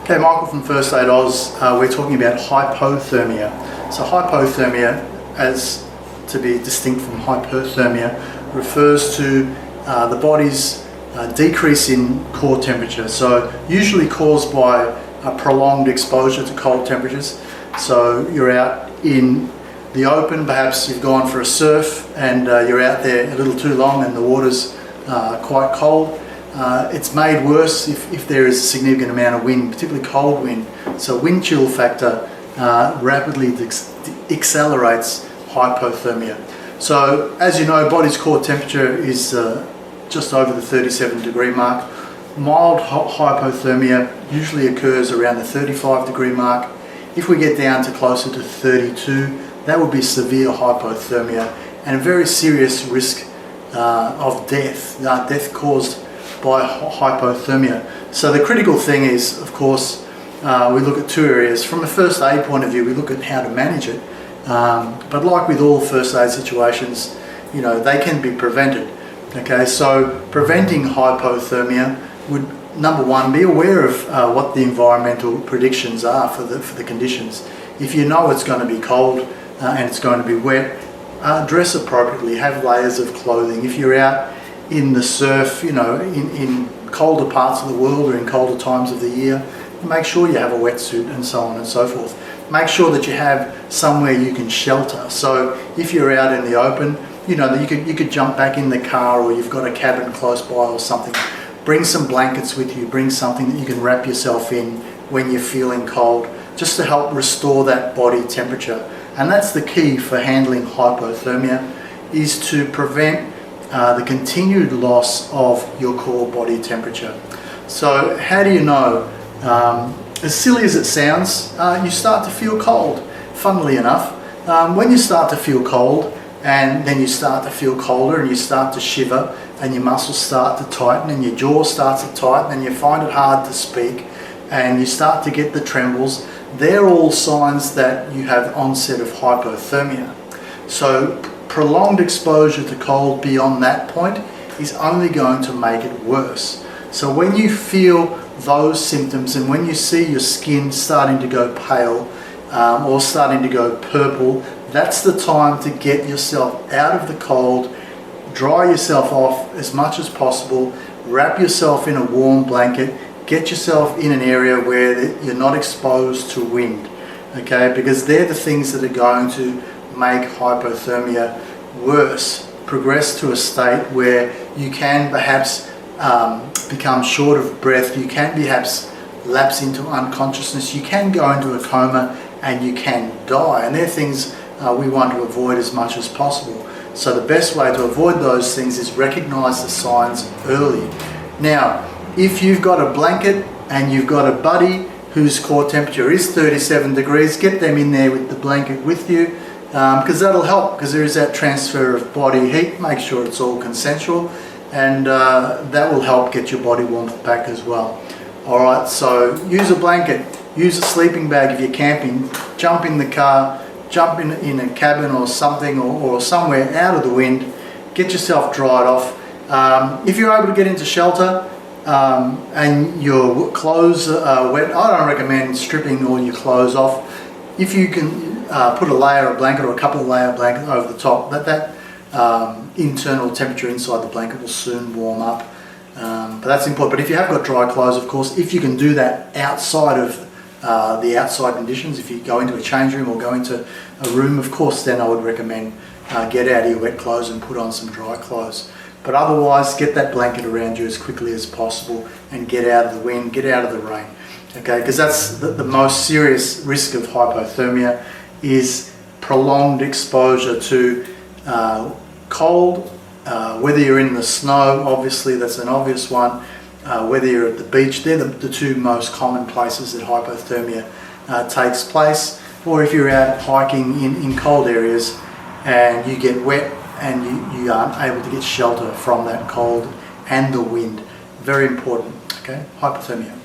Okay, Michael from First Aid Oz. We're talking about hypothermia. So hypothermia, as to be distinct from hyperthermia, refers to the body's decrease in core temperature. So usually caused by a prolonged exposure to cold temperatures. So you're out in the open, perhaps you've gone for a surf and you're out there a little too long and the water's quite cold. It's made worse if there is a significant amount of wind, particularly cold wind. So wind chill factor rapidly accelerates hypothermia. So as you know, body's core temperature is just over the 37-degree mark. Mild hypothermia usually occurs around the 35-degree mark. If we get down to closer to 32, that would be severe hypothermia and a very serious risk of death, death caused by hypothermia. So the critical thing is, of course, we look at two areas. From a first aid point of view, we look at how to manage it. But like with all first aid situations, you know, they can be prevented. Okay, so preventing hypothermia would, number one, be aware of what the environmental predictions are for the conditions. If you know it's going to be cold and it's going to be wet, dress appropriately, have layers of clothing. If you're out in the surf, you know, in colder parts of the world or in colder times of the year, make sure you have a wetsuit and so on and so forth. Make sure that you have somewhere you can shelter. So if you're out in the open, you know, you could jump back in the car, or you've got a cabin close by or something. Bring some blankets with you, bring something that you can wrap yourself in when you're feeling cold, just to help restore that body temperature. And that's the key for handling hypothermia, is to prevent the continued loss of your core body temperature. So how do you know? As silly as it sounds, you start to feel cold. Funnily enough, when you start to feel cold and then you start to feel colder and you start to shiver and your muscles start to tighten and your jaw starts to tighten and you find it hard to speak and you start to get the trembles, they're all signs that you have onset of hypothermia. So prolonged exposure to cold beyond that point is only going to make it worse. So when you feel those symptoms and when you see your skin starting to go pale or starting to go purple, that's the time to get yourself out of the cold, dry yourself off as much as possible, wrap yourself in a warm blanket, get yourself in an area where you're not exposed to wind, okay? Because they're the things that are going to make hypothermia worse, progress to a state where you can perhaps become short of breath, you can perhaps lapse into unconsciousness, you can go into a coma and you can die. And they're things we want to avoid as much as possible. So the best way to avoid those things is recognize the signs early. Now, if you've got a blanket and you've got a buddy whose core temperature is 37 degrees, get them in there with the blanket with you, because that'll help, because there is that transfer of body heat. Make sure it's all consensual, and that will help get your body warmth back as well. Alright, so use a blanket, use a sleeping bag if you're camping, jump in the car, jump in a cabin or something, or somewhere out of the wind, get yourself dried off. If you're able to get into shelter and your clothes are wet, I don't recommend stripping all your clothes off. If you can put a layer of blanket or a couple of layer of blanket over the top, that internal temperature inside the blanket will soon warm up. But that's important. But if you have got dry clothes, of course, if you can do that outside of the outside conditions, if you go into a change room or go into a room, of course, then I would recommend get out of your wet clothes and put on some dry clothes. But otherwise, get that blanket around you as quickly as possible and get out of the wind, get out of the rain. Okay, because that's the most serious risk of hypothermia, is prolonged exposure to cold, whether you're in the snow, obviously that's an obvious one, whether you're at the beach, they're the two most common places that hypothermia takes place, or if you're out hiking in cold areas and you get wet and you aren't able to get shelter from that cold and the wind. Very important, okay? Hypothermia.